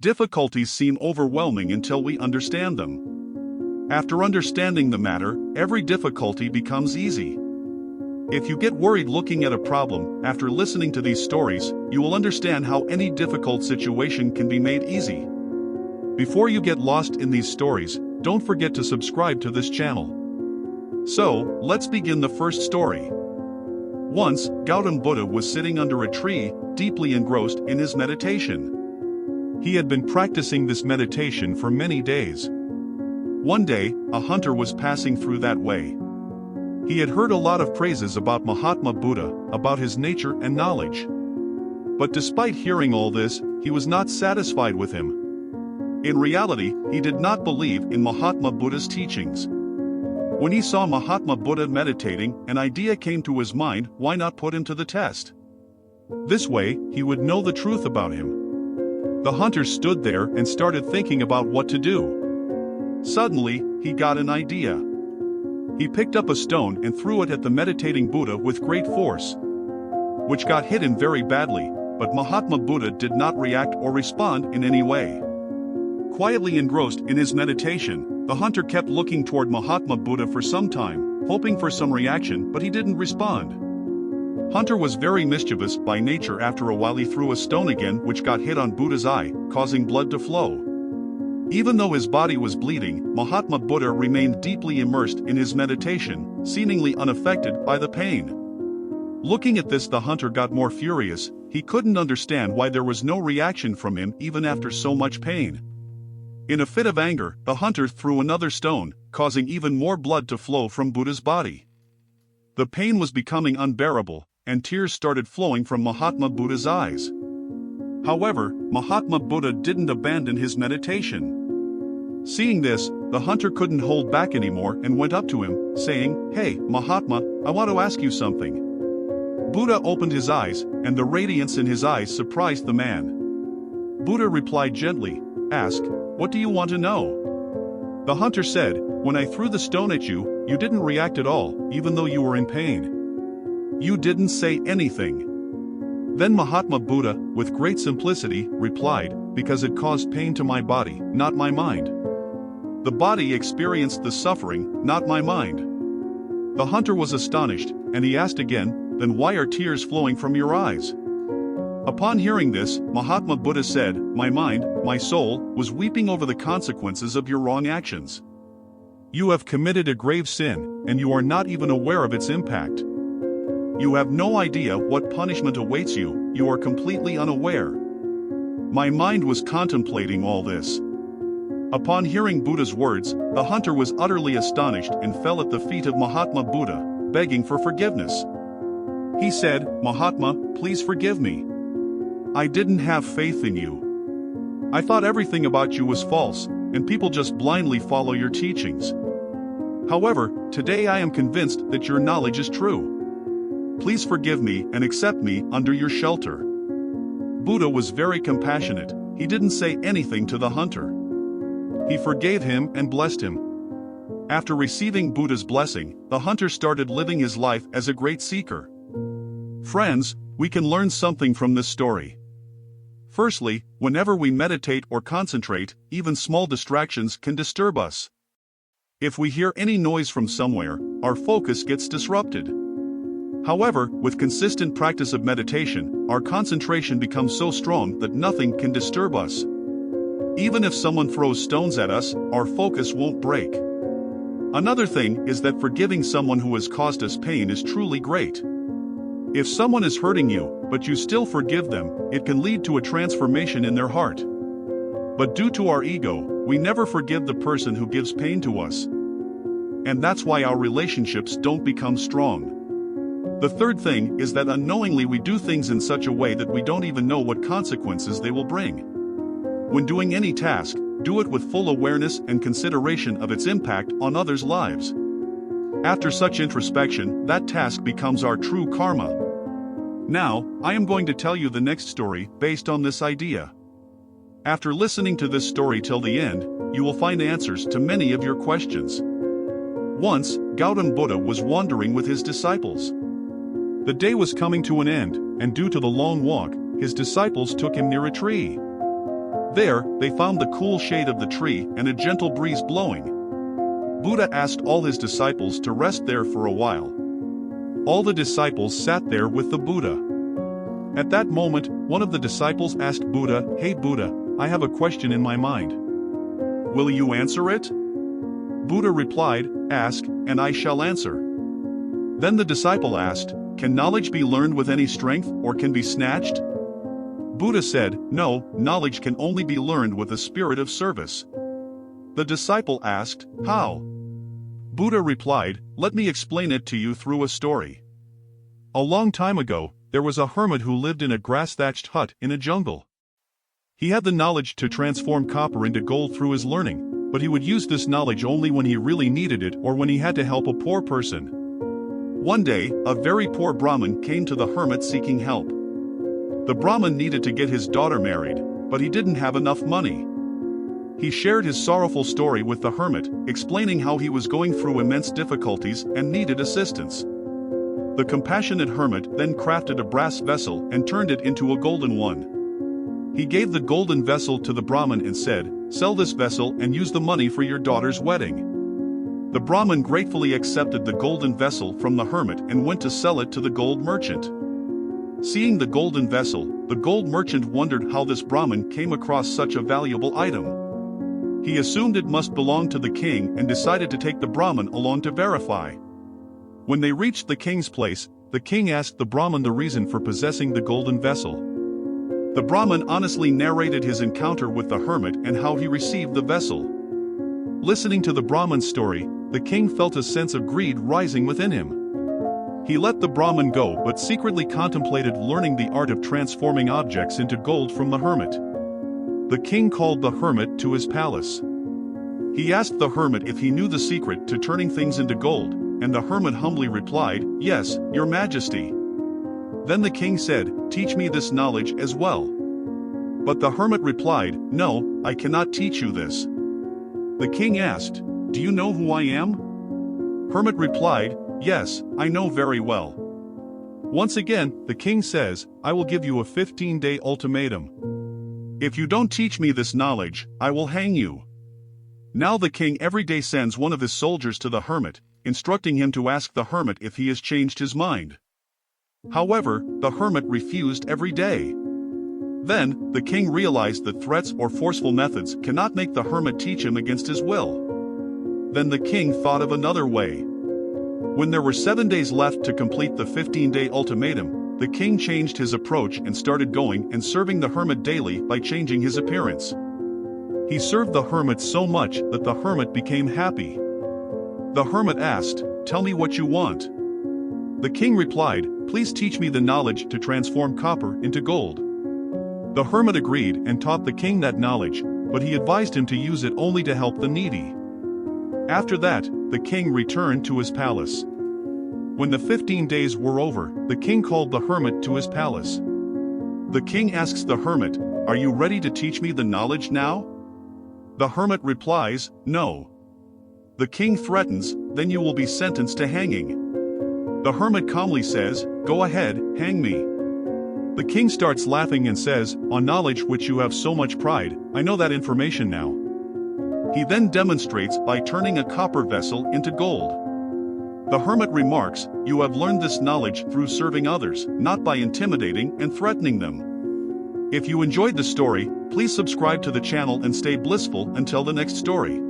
Difficulties seem overwhelming until we understand them. After understanding the matter, every difficulty becomes easy. If you get worried looking at a problem, after listening to these stories, you will understand how any difficult situation can be made easy. Before you get lost in these stories, don't forget to subscribe to this channel. So, let's begin the first story. Once, Gautam Buddha was sitting under a tree, deeply engrossed in his meditation. He had been practicing this meditation for many days. One day, a hunter was passing through that way. He had heard a lot of praises about Mahatma Buddha, about his nature and knowledge. But despite hearing all this, he was not satisfied with him. In reality, he did not believe in Mahatma Buddha's teachings. When he saw Mahatma Buddha meditating, an idea came to his mind: why not put him to the test? This way, he would know the truth about him. The hunter stood there and started thinking about what to do. Suddenly, he got an idea. He picked up a stone and threw it at the meditating Buddha with great force, which got hit him very badly, but Mahatma Buddha did not react or respond in any way. Quietly engrossed in his meditation, the hunter kept looking toward Mahatma Buddha for some time, hoping for some reaction, but he didn't respond. Hunter was very mischievous by nature. After a while he threw a stone again, which got hit on Buddha's eye, causing blood to flow. Even though his body was bleeding, Mahatma Buddha remained deeply immersed in his meditation, seemingly unaffected by the pain. Looking at this, the hunter got more furious. He couldn't understand why there was no reaction from him even after so much pain. In a fit of anger, the hunter threw another stone, causing even more blood to flow from Buddha's body. The pain was becoming unbearable, and tears started flowing from Mahatma Buddha's eyes. However, Mahatma Buddha didn't abandon his meditation. Seeing this, the hunter couldn't hold back anymore and went up to him, saying, "Hey, Mahatma, I want to ask you something." Buddha opened his eyes, and the radiance in his eyes surprised the man. Buddha replied gently, "Ask, what do you want to know?" The hunter said, "When I threw the stone at you, you didn't react at all, even though you were in pain. You didn't say anything." Then Mahatma Buddha, with great simplicity, replied, "Because it caused pain to my body, not my mind. The body experienced the suffering, not my mind." The hunter was astonished, and he asked again, "Then why are tears flowing from your eyes?" Upon hearing this, Mahatma Buddha said, "My mind, my soul, was weeping over the consequences of your wrong actions. You have committed a grave sin, and you are not even aware of its impact. You have no idea what punishment awaits you, you are completely unaware. My mind was contemplating all this." Upon hearing Buddha's words, the hunter was utterly astonished and fell at the feet of Mahatma Buddha, begging for forgiveness. He said, "Mahatma, please forgive me. I didn't have faith in you. I thought everything about you was false, and people just blindly follow your teachings. However, today I am convinced that your knowledge is true. Please forgive me and accept me under your shelter." Buddha was very compassionate. He didn't say anything to the hunter. He forgave him and blessed him. After receiving Buddha's blessing, the hunter started living his life as a great seeker. Friends, we can learn something from this story. Firstly, whenever we meditate or concentrate, even small distractions can disturb us. If we hear any noise from somewhere, our focus gets disrupted. However, with consistent practice of meditation, our concentration becomes so strong that nothing can disturb us. Even if someone throws stones at us, our focus won't break. Another thing is that forgiving someone who has caused us pain is truly great. If someone is hurting you, but you still forgive them, it can lead to a transformation in their heart. But due to our ego, we never forgive the person who gives pain to us. And that's why our relationships don't become strong. The third thing is that unknowingly we do things in such a way that we don't even know what consequences they will bring. When doing any task, do it with full awareness and consideration of its impact on others' lives. After such introspection, that task becomes our true karma. Now, I am going to tell you the next story based on this idea. After listening to this story till the end, you will find answers to many of your questions. Once, Gautam Buddha was wandering with his disciples. The day was coming to an end, and due to the long walk, his disciples took him near a tree. There, they found the cool shade of the tree and a gentle breeze blowing. Buddha asked all his disciples to rest there for a while. All the disciples sat there with the Buddha. At that moment, one of the disciples asked Buddha, "Hey Buddha, I have a question in my mind. Will you answer it?" Buddha replied, "Ask, and I shall answer." Then the disciple asked, "Can knowledge be learned with any strength or can be snatched?" Buddha said, "No, knowledge can only be learned with a spirit of service." The disciple asked, "How?" Buddha replied, "Let me explain it to you through a story. A long time ago, there was a hermit who lived in a grass-thatched hut in a jungle. He had the knowledge to transform copper into gold through his learning, but he would use this knowledge only when he really needed it or when he had to help a poor person. One day, a very poor Brahmin came to the hermit seeking help. The Brahmin needed to get his daughter married, but he didn't have enough money. He shared his sorrowful story with the hermit, explaining how he was going through immense difficulties and needed assistance. The compassionate hermit then crafted a brass vessel and turned it into a golden one. He gave the golden vessel to the Brahmin and said, "Sell this vessel and use the money for your daughter's wedding." The Brahmin gratefully accepted the golden vessel from the hermit and went to sell it to the gold merchant. Seeing the golden vessel, the gold merchant wondered how this Brahmin came across such a valuable item. He assumed it must belong to the king and decided to take the Brahmin along to verify. When they reached the king's place, the king asked the Brahmin the reason for possessing the golden vessel. The Brahmin honestly narrated his encounter with the hermit and how he received the vessel. Listening to the Brahmin's story, the king felt a sense of greed rising within him. He let the Brahmin go but secretly contemplated learning the art of transforming objects into gold from the hermit. The king called the hermit to his palace. He asked the hermit if he knew the secret to turning things into gold, and the hermit humbly replied, "Yes, your majesty." Then the king said, "Teach me this knowledge as well." But the hermit replied, "No, I cannot teach you this." The king asked, "Do you know who I am?" Hermit replied, "Yes, I know very well." Once again, the king says, "I will give you a 15-day ultimatum. If you don't teach me this knowledge, I will hang you." Now the king every day sends one of his soldiers to the hermit, instructing him to ask the hermit if he has changed his mind. However, the hermit refused every day. Then, the king realized that threats or forceful methods cannot make the hermit teach him against his will. Then the king thought of another way. When there were 7 days left to complete the 15-day ultimatum, the king changed his approach and started going and serving the hermit daily by changing his appearance. He served the hermit so much that the hermit became happy. The hermit asked, "Tell me what you want." The king replied, "Please teach me the knowledge to transform copper into gold." The hermit agreed and taught the king that knowledge, but he advised him to use it only to help the needy. After that, the king returned to his palace. When the 15 days were over, the king called the hermit to his palace. The king asks the hermit, "Are you ready to teach me the knowledge now?" The hermit replies, "No." The king threatens, "Then you will be sentenced to hanging." The hermit calmly says, "Go ahead, hang me." The king starts laughing and says, "On knowledge which you have so much pride, I know that information now." He then demonstrates by turning a copper vessel into gold. The hermit remarks, "You have learned this knowledge through serving others, not by intimidating and threatening them." If you enjoyed the story, please subscribe to the channel and stay blissful until the next story.